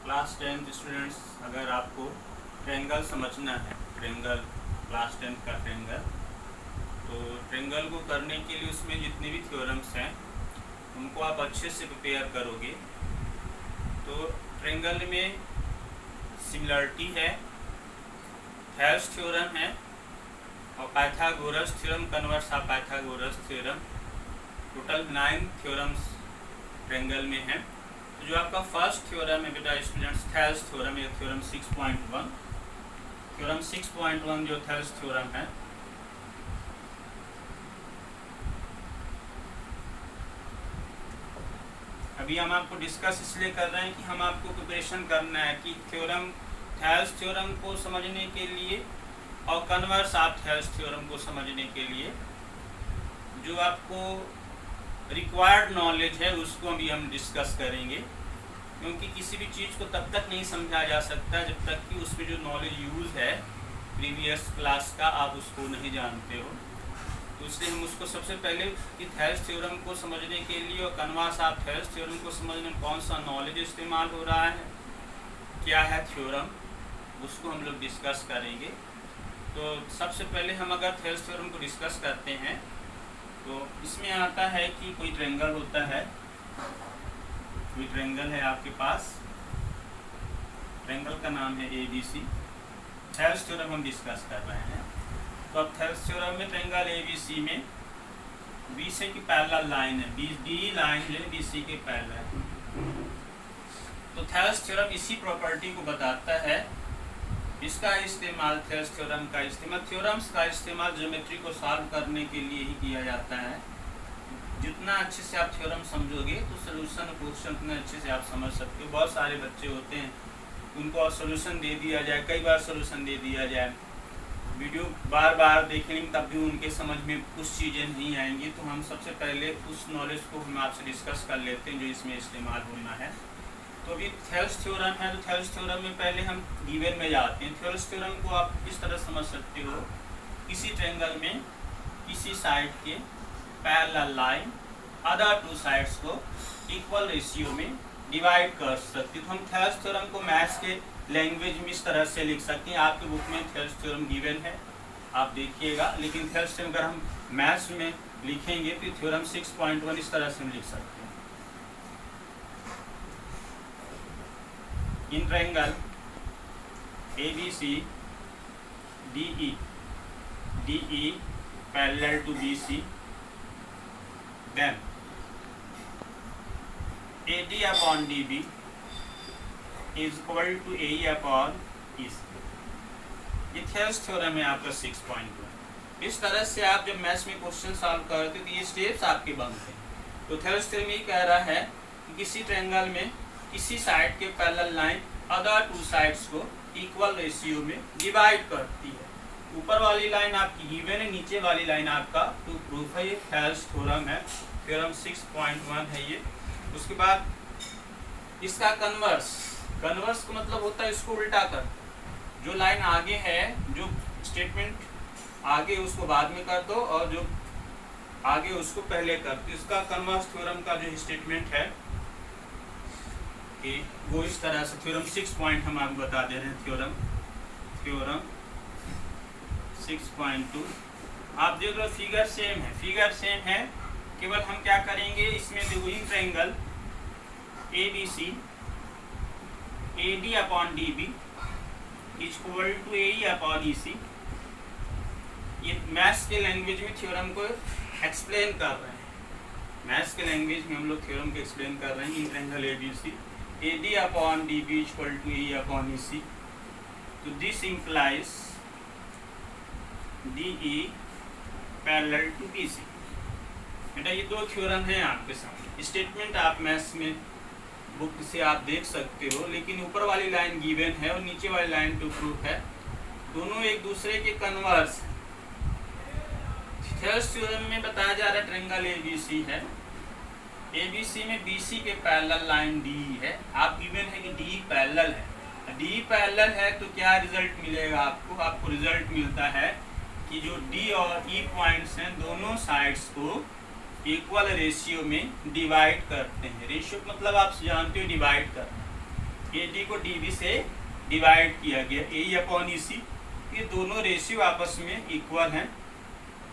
Class 10 students, अगर आपको triangle समझना है, ट्रायंगल क्लास 10 का ट्रायंगल, तो ट्रायंगल को करने के लिए उसमें जितने भी थ्योरम्स हैं उनको आप अच्छे से प्रिपेयर करोगे तो ट्रायंगल में सिमिलरिटी है, थेल्स थ्योरम है और Pythagoras theorem, converse of Pythagoras theorem, total 9 theorems triangle में हैं। तो जो आपका फर्स्ट थ्योरम है बेटा स्टूडेंट्स, थेल्स थ्योरम, ये थ्योरम 6.1, थ्योरम 6.1 जो थेल्स थ्योरम है, अभी हम आपको डिस्कस इसलिए कर रहे हैं कि हम आपको प्रिपरेशन करना है कि थ्योरम थेल्स थ्योरम को समझने के लिए और कन्वर्स ऑफ थेल्स थ्योरम को समझने के लिए जो आपको रिक्वायर्ड नॉलेज है उसको अभी हम डिस्कस करेंगे, क्योंकि किसी भी चीज़ को तब तक नहीं समझा जा सकता जब तक कि उसमें जो नॉलेज यूज़ है प्रीवियस क्लास का आप उसको नहीं जानते हो। तो इसलिए हम उसको सबसे पहले कि थेल्स थ्योरम को समझने के लिए और कन्वर्स ऑफ थेल्स थ्योरम को समझने में कौन सा नॉलेज इस्तेमाल हो रहा है, क्या है थ्योरम, उसको हम लोग डिस्कस करेंगे। तो सबसे पहले हम अगर थेल्स थ्योरम को डिस्कस करते हैं तो इसमें आता है कि कोई ट्रायंगल होता है, कोई ट्रायंगल है आपके पास, ट्रायंगल का नाम है ABC, थेल्स थ्योरम हम डिस्कस कर रहे हैं। तो अब थेल्स थ्योरम में ट्रायंगल ABC में BC की पैरेलल लाइन है, डी लाइन जो है BC के पैरेलल। तो थेल्स थ्योरम इसी प्रॉपर्टी को बताता है, इसका इस्तेमाल थेल्स थ्योरम का इस्तेमाल, थ्योरम्स का इस्तेमाल ज्योमेट्री को सॉल्व करने के लिए ही किया जाता है। जितना अच्छे से आप थ्योरम समझोगे तो सोल्यूशन क्वेश्चन उतना अच्छे से आप समझ सकते हो। बहुत सारे बच्चे होते हैं उनको और सोल्यूशन दे दिया जाए, कई बार सोल्यूशन दे दिया जाए, वीडियो बार बार देखेंगे तब भी उनके समझ में कुछ चीज़ें नहीं आएंगी। तो हम सबसे पहले उस नॉलेज को हम आपसे डिस्कस कर लेते हैं जो इसमें इस्तेमाल होना है। तो अभी थेल्स थ्योरम है, तो थेल्स थ्योरम में पहले हम गिवन में जाते हैं। थेल्स थ्योरम को आप इस तरह समझ सकते हो, किसी ट्रायंगल में किसी साइड के parallel line other two sides को इक्वल रेशियो में डिवाइड कर सकते हो। तो हम थेल्स थ्योरम को मैथ्स के लैंग्वेज में इस तरह से लिख सकते हैं। आपके बुक में थेल्स थ्योरम गिवन है, आप देखिएगा, लेकिन थेल्स थ्योरम अगर हम मैथ्स में लिखेंगे तो थ्योरम 6.1 इस तरह से हम लिख सकते हैं। In triangle ABC DE parallel to BC, then AD upon DB is equal to AE upon EC। ये थेल्स थ्योरम है आपका 6.1। इस तरह से आप जब मैथ्स में क्वेश्चन सॉल्व करते हो तो ये स्टेप्स आपके बनते हैं। तो थेल्स थ्योरम ये कह रहा है कि किसी ट्रायंगल में किसी साइड के parallel line other two sides को इक्वल रेशियो में डिवाइड करती है। ऊपर वाली लाइन आपकी गिवन है, नीचे वाली लाइन आपका टू प्रूफ है। ये थेल्स थ्योरम है, थ्योरम 6.1 है ये। उसके बाद इसका कन्वर्स, कन्वर्स का मतलब होता है इसको उल्टा कर, जो लाइन आगे है, जो स्टेटमेंट आगे उसको बाद में कर दो और जो आगे उसको पहले कर दो। इसका कन्वर्स थ्योरम का जो स्टेटमेंट है कि वो इस तरह से थ्योरम 6 पॉइंट हम आपको बता दे रहे हैं। थ्योरम 6.2 आप देख लो, फिगर सेम है, फिगर सेम है, केवल हम क्या करेंगे इसमें देखो, in triangle ABC AD upon DB is equal to AE upon EC। ये मैथ्स के लैंग्वेज में थ्योरम को एक्सप्लेन कर रहे हैं, मैथ्स के लैंग्वेज में हम लोग थ्योरम को एक्सप्लेन कर रहे हैं। इन triangle ABC AD upon DB is equal to AE upon EC. So this implies DE parallel to BC। बेटा ये दो थ्योरम हैं आपके सामने, स्टेटमेंट आप मैथ्स में बुक से आप देख सकते हो, लेकिन ऊपर वाली लाइन गिवन है और नीचे वाली लाइन टू प्रूफ है, दोनों एक दूसरे के कन्वर्स हैं। थेल्स थ्योरम में बताया जा रहा है ट्रायंगल ABC है, ABC में BC के पैरेलल लाइन DE है। आप गिवन है कि DE पैरेलल है, DE पैरेलल है तो क्या रिजल्ट मिलेगा आपको, आपको रिजल्ट मिलता है कि जो D और E पॉइंट्स हैं दोनों साइड्स को इक्वल रेशियो में डिवाइड करते हैं। रेशियो मतलब आप जानते हो डिवाइड करना। AD को DB से डिवाइड किया गया, AE अपॉन EC, ये दोनों रेशियो आपस में इक्वल हैं।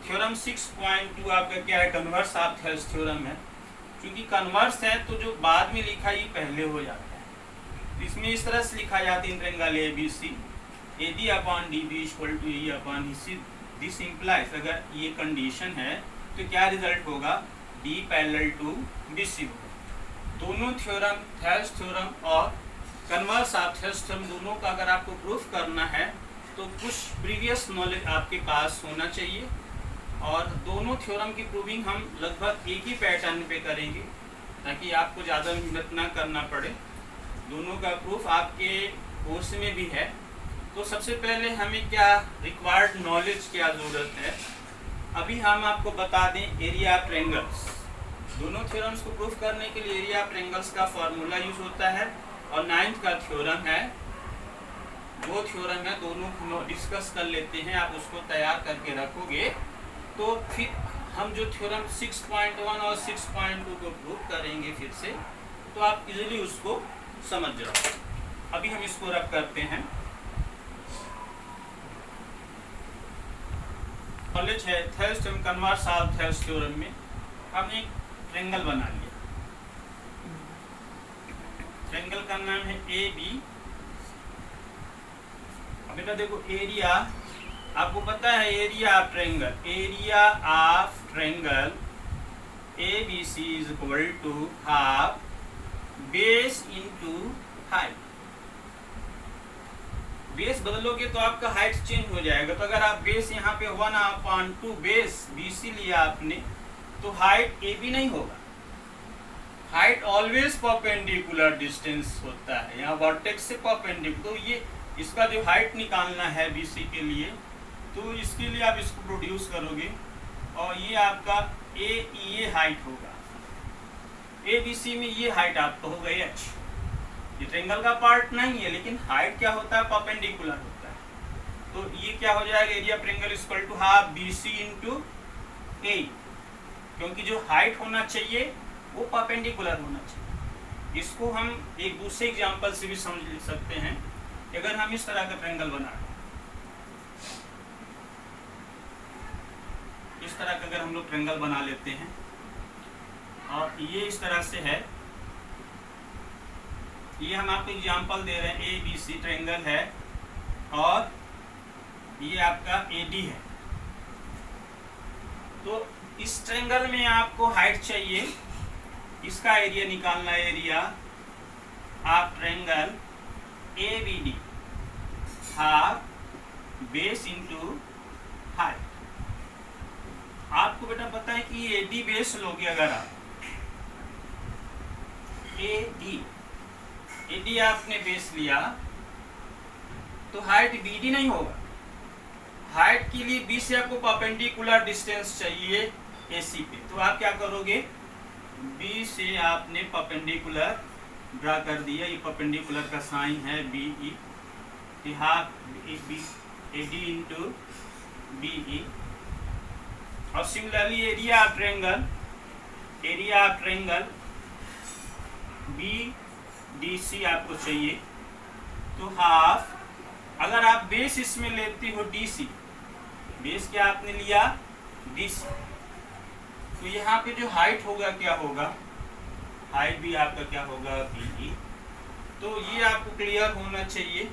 थ्योरम 6.2 आपका क्या है, कन्वर्स ऑफ थेल्स थ्योरम है। क्योंकि कन्वर्स है तो जो बाद में लिखा ये पहले हो जाता है। इसमें इस तरह से लिखा जाता है in triangle ABC, AD upon DB equal to AE upon EC। This implies, अगर ये कंडीशन है तो क्या रिजल्ट होगा, D पैरेलल टू BC होगा। दोनों थ्योरम, थेल्स थ्योरम और कन्वर्स ऑफ थेल्स थ्योरम, दोनों का अगर आपको प्रूफ करना है तो कुछ प्रीवियस नॉलेज आपके पास होना चाहिए। और दोनों थ्योरम की प्रूविंग हम लगभग एक ही पैटर्न पे करेंगे ताकि आपको ज़्यादा मेहनत ना करना पड़े। दोनों का प्रूफ आपके कोर्स में भी है। तो सबसे पहले हमें क्या रिक्वायर्ड नॉलेज क्या ज़रूरत है, अभी हम आपको बता दें एरिया ऑफ ट्रायंगल्स। दोनों थ्योरम्स को प्रूफ करने के लिए एरिया ऑफ ट्रायंगल्स का फॉर्मूला यूज होता है। और 9th का थ्योरम है, दो थ्योरम है, दोनों को डिस्कस कर लेते हैं। आप उसको तैयार करके रखोगे तो फिर हम जो थ्योरम 6.1 और 6.2 को प्रूव करेंगे फिर से, तो आप इजीली उसको समझ जाओगे। अभी हम इसको रब करते हैं। नॉलेज है Thales theorem, converse of Thales theorem में हमने एक ट्रायंगल बना लिया। ट्रायंगल का नाम है AB। अब बेटा देखो, एरिया आपको पता है, area of triangle, area of triangle ABC is equal to half base into height. Base बदलोगे तो आपका हाइट चेंज हो जाएगा। तो अगर आप बेस यहाँ पे 1/2 बेस BC लिया आपने, तो हाइट AB नहीं होगा। हाइट ऑलवेज परपेंडिकुलर डिस्टेंस होता है, यहाँ वर्टेक्स से परपेंडिकुलर। तो ये इसका जो हाइट निकालना है BC के लिए, तो इसके लिए आप इसको प्रोड्यूस करोगे और ये आपका AE हाइट होगा। ABC में ये हाइट आपका होगा H। ये ट्रायंगल का पार्ट नहीं है, लेकिन हाइट क्या होता है, परपेंडिकुलर होता है। तो ये क्या हो जाएगा, area triangle equal to half BC into A, क्योंकि जो हाइट होना चाहिए वो परपेंडिकुलर होना चाहिए। इसको हम एक दूसरे एग्जांपल से भी समझ सकते हैं। अगर हम इस तरह का ट्रायंगल बना रहे हैं, इस तरह का अगर हम लोग ट्रायंगल बना लेते हैं और ये इस तरह से है, ये हम आपको एग्जांपल दे रहे हैं, ABC ट्रायंगल है और ये आपका AD है। तो इस ट्रायंगल में आपको हाइट चाहिए, इसका एरिया निकालना है, area of triangle ABD half base into height. आपको बेटा पता है कि AD बेस लोगे, अगर आप AD आपने बेस लिया तो हाइट BD नहीं होगा। हाइट के लिए B से आपको परपेंडिकुलर डिस्टेंस चाहिए AC पे। तो आप क्या करोगे, B से आपने परपेंडिकुलर ड्रा कर दिया, ये परपेंडिकुलर का साइन है BE, half AD into BE। और similarly area of triangle BDC आपको चाहिए, तो हाफ, अगर आप बेस इसमें लेते हो DC, बेस क्या आपने लिया DC, तो यहाँ पे जो हाइट होगा क्या होगा, हाइट भी आपका क्या होगा BE। तो ये आपको क्लियर होना चाहिए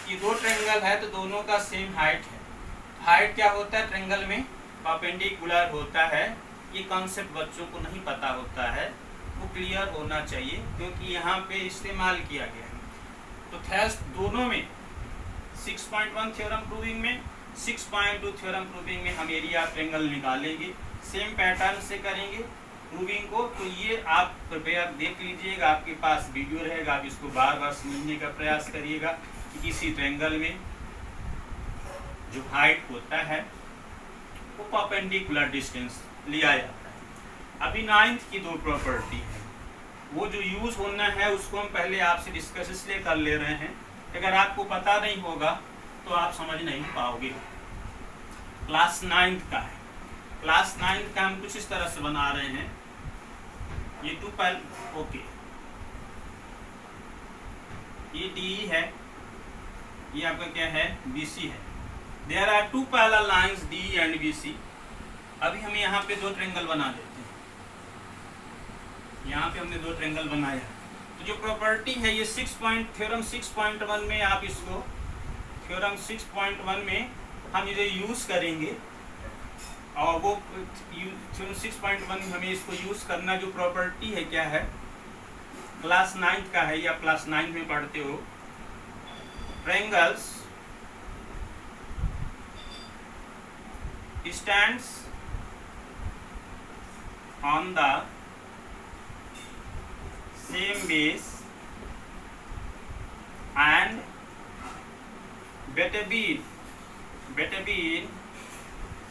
कि दो ट्रायंगल है तो दोनों का सेम हाइट है। हाइट क्या होता है ट्रायंगल में, परपेंडिकुलर होता है। ये कॉन्सेप्ट बच्चों को नहीं पता होता है, वो क्लियर होना चाहिए क्योंकि यहाँ पे इस्तेमाल किया गया है। तो थेल्स दोनों में 6.1 थ्योरम प्रूविंग में, 6.2 थ्योरम प्रूविंग में हम एरिया ऑफ ट्रायंगल निकालेंगे। सेम पैटर्न से करेंगे प्रूविंग को। तो ये आप कृपया देख लीजिएगा, आपके पास वीडियो रहेगा, आप इसको बार बार समझने का प्रयास करिएगा कि किसी ट्रायंगल में जो हाइट होता है वो परपेंडिकुलर डिस्टेंस लिया जाता है। अभी 9th की दो प्रॉपर्टी है, वो जो यूज होना है उसको हम पहले आपसे डिस्कस इसलिए कर ले रहे हैं, अगर आपको पता नहीं होगा तो आप समझ नहीं पाओगे। क्लास 9th का है, क्लास 9th का हम कुछ इस तरह से बना रहे हैं। ये 2 ओके, ये डी है, ये आपका क्या है, बी सी है। There are two parallel lines D and B C. अभी हम यहाँ पे दो ट्रायंगल बना देते हैं। यहाँ पे हमने दो ट्रायंगल बनाया। तो जो प्रॉपर्टी है ये थ्योरम 6.1 में आप इसको थ्योरम 6.1 में हम इसे यूज़ करेंगे, और वो थ्योरम 6.1 में हमें इसको यूज़ करना, जो प्रॉपर्टी है क्या है, क्लास 9 का है या क्लास 9 में पढ़ते हो। Triangles stands on the same base and between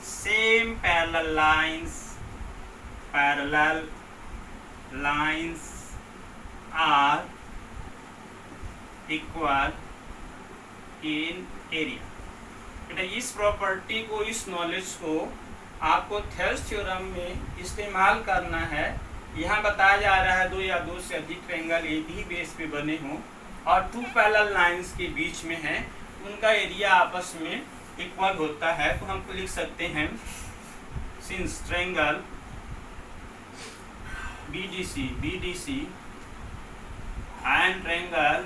same parallel lines are equal in area। बेटा इस प्रॉपर्टी को, इस नॉलेज को आपको थेल्स थ्योरम में इस्तेमाल करना है। यहाँ बताया जा रहा है दो या दो से अधिक ट्रायंगल एक ही बेस पे बने हों और टू पैरेलल लाइंस के बीच में हैं, उनका एरिया आपस में इक्वल होता है। तो हम लिख सकते हैं since triangle BDC and triangle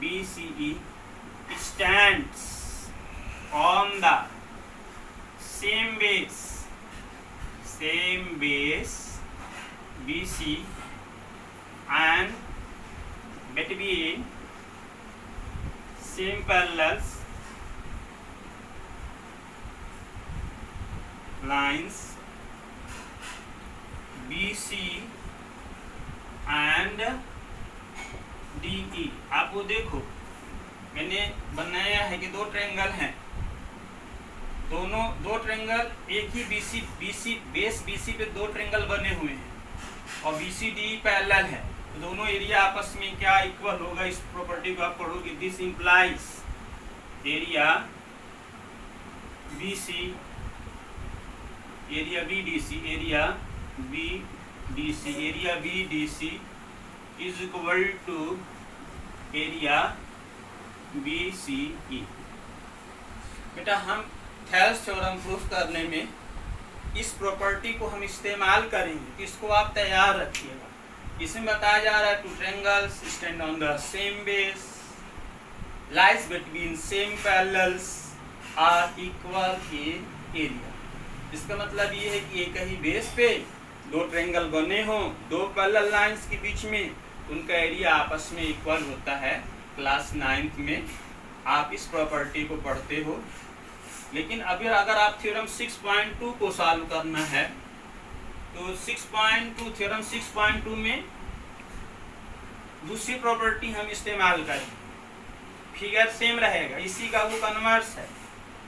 BCE stands on the same base BC and between same parallel lines BC and DE। आपको देखो मैंने बनाया है कि दो ट्रायंगल हैं, दोनों दो ट्रायंगल एक ही बेस BC पे दो ट्रायंगल बने हुए हैं और BCD पैरेलल है, तो दोनों एरिया आपस में क्या इक्वल होगा। इस प्रॉपर्टी को आप पढ़ोगे। This implies area BC area BDC is equal to area BCE। बेटा हम थेल्स थ्योरम प्रूफ करने में इस प्रॉपर्टी को हम इस्तेमाल करेंगे, इसको आप तैयार रखिएगा। इसमें बताया जा रहा है two triangles stand on the same base lies between same parallels are equal in area. इसका मतलब ये है कि एक ही बेस पे दो ट्रायंगल बने हों, दो पैरेलल लाइंस के बीच में, उनका एरिया आपस में इक्वल होता है। क्लास 9 में आप इस प्रॉपर्टी को पढ़ते हो। लेकिन अभी अगर आप थ्योरम 6.2 को सॉल्व करना है तो थ्योरम 6.2 में दूसरी प्रॉपर्टी हम इस्तेमाल करेंगे। फिगर सेम रहेगा, इसी का वो कन्वर्स है।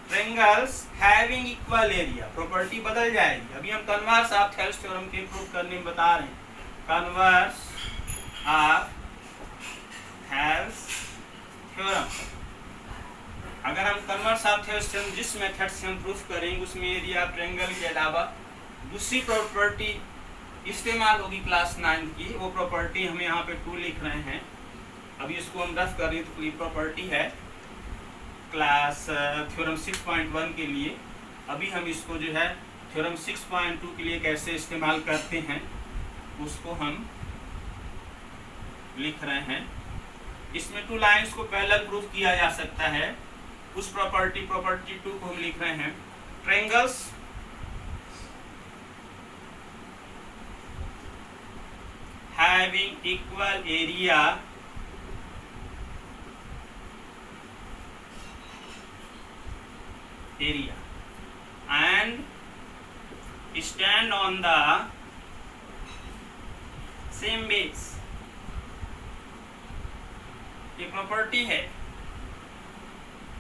Triangles having equal area, property बदल जाएगी। अभी हम कन्वर्स ऑफ थेल्स थ्योरम के प्रूफ करने में बता रहे हैं। कन्वर्स ऑफ थेल्स थ्योरम, अगर हम कन्वर्स ऑफ थेल्स थ्योरम जिस मेथड से हम प्रूफ करेंगे उसमें एरिया ट्रायंगल के अलावा दूसरी प्रॉपर्टी इस्तेमाल होगी क्लास 9 की। वो प्रॉपर्टी हम यहाँ पे 2 लिख रहे हैं। अभी इसको हम रफ करें तो ये प्रॉपर्टी है क्लास थ्योरम 6.1 के लिए। अभी हम इसको जो है थ्योरम 6.2 के लिए कैसे इस्तेमाल करते हैं उसको हम लिख रहे हैं। इसमें 2 लाइंस को पैरेलल प्रूफ किया जा सकता है। उस प्रॉपर्टी 2 को हम लिख रहे हैं। Triangles having equal area and stand on the same base। ये प्रॉपर्टी है।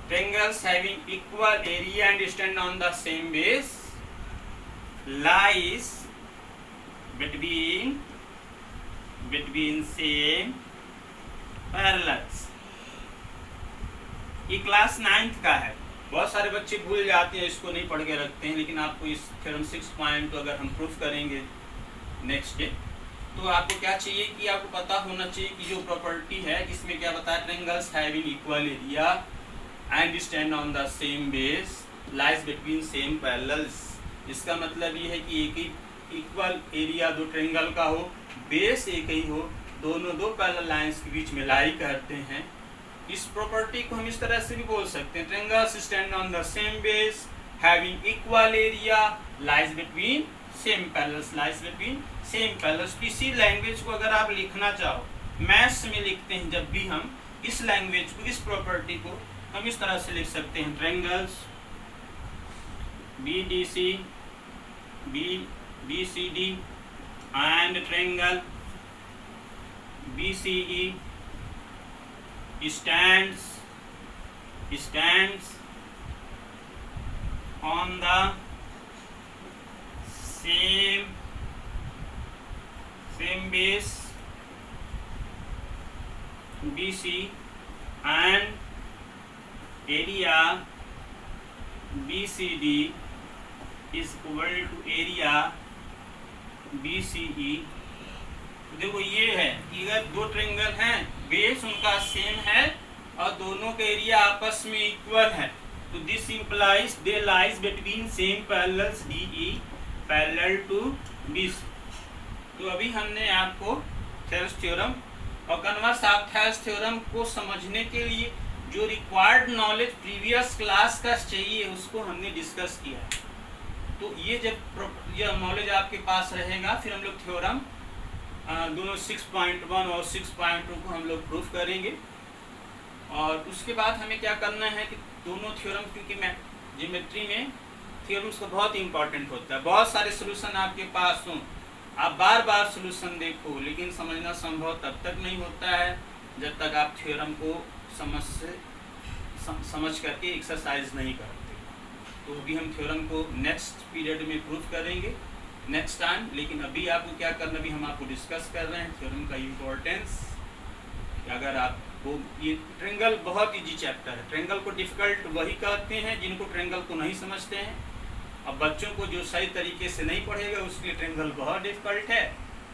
Triangles having equal area and stand on the same base lies between same parallels। ये क्लास 9th का है। बहुत सारे बच्चे भूल जाते हैं, इसको नहीं पढ़ के रखते हैं, लेकिन आपको इस थ्योरम 6.2 अगर हम प्रूफ करेंगे नेक्स्ट डे तो आपको क्या चाहिए कि आपको पता होना चाहिए कि जो प्रॉपर्टी है इसमें क्या बताया, triangles having equal area and stand on the same base lies between same parallels. इसका मतलब ये है कि एक ही इक्वल एरिया दो ट्रायंगल का हो, बेस एक ही हो, दोनों दो पैरेलल लाइंस के बीच में लाई करते हैं। इस प्रॉपर्टी को हम इस तरह से भी बोल सकते हैं, triangles stand on the same base having equal area lies between same parallels, lies between same parallels. किसी लैंग्वेज को अगर आप लिखना चाहो, मैथ्स में लिखते हैं जब भी हम इस लैंग्वेज को, इस प्रॉपर्टी को हम इस तरह से लिख सकते हैं, triangles BDC BCD and triangle BCE stands on the same base BC and area BCD is equal to area BCE। देखो ये है कि अगर दो ट्रायंगल हैं, बेस उनका सेम है और दोनों का एरिया आपस में इक्वल है, तो this implies they lies between same parallels DE parallel to BC। तो अभी हमने आपको थेल्स थ्योरम और कन्वर्स ऑफ थेल्स थ्योरम को समझने के लिए जो रिक्वायर्ड नॉलेज प्रीवियस क्लास का चाहिए उसको हमने डिस्कस किया है। तो ये जब यह नॉलेज आपके पास रहेगा, फिर हम लोग थ्योरम दोनों 6.1 और 6.2 को हम लोग प्रूफ करेंगे। और उसके बाद हमें क्या करना है कि दोनों थ्योरम, क्योंकि मैं ज्योमेट्री में थ्योरम्स को बहुत इंपॉर्टेंट होता है, बहुत सारे सोल्यूशन आपके पास हों, आप बार बार सोल्यूशन देखो, लेकिन समझना संभव तब तक नहीं होता है जब तक आप थ्योरम को समझ करके एक्सरसाइज नहीं करते। तो अभी हम थ्योरम को नेक्स्ट पीरियड में प्रूफ करेंगे नेक्स्ट टाइम, लेकिन अभी आपको क्या करना, अभी हम आपको डिस्कस कर रहे हैं थ्योरम का इम्पोर्टेंस। अगर आपको ये ट्रायंगल बहुत इजी चैप्टर है, ट्रायंगल को डिफिकल्ट वही कहते हैं जिनको ट्रायंगल को नहीं समझते हैं। अब बच्चों को जो सही तरीके से नहीं पढ़ेगा उसके लिए ट्रायंगल बहुत डिफिकल्ट है,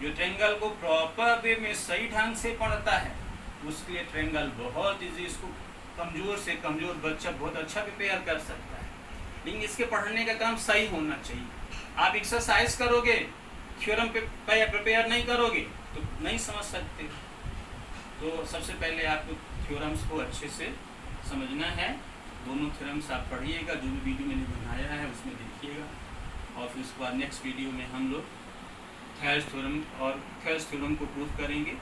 जो ट्रायंगल को प्रॉपर वे में सही ढंग से पढ़ता है उसके लिए ट्रायंगल बहुत इजी। इसको कमज़ोर से कमज़ोर बच्चा बहुत अच्छा प्रिपेयर कर सकता है, लेकिन इसके पढ़ने का काम सही होना चाहिए। आप एक्सरसाइज करोगे, थ्योरम पे प्रिपेयर नहीं करोगे तो नहीं समझ सकते। तो सबसे पहले आपको थ्योरम्स को अच्छे से समझना है। दोनों थ्योरम्स आप पढ़िएगा, जो भी वीडियो मैंने बनाया है उसमें देखिएगा, और फिर उसके बाद नेक्स्ट वीडियो में हम लोग थेल्स थ्योरम और थेल्स थ्योरम को प्रूफ करेंगे।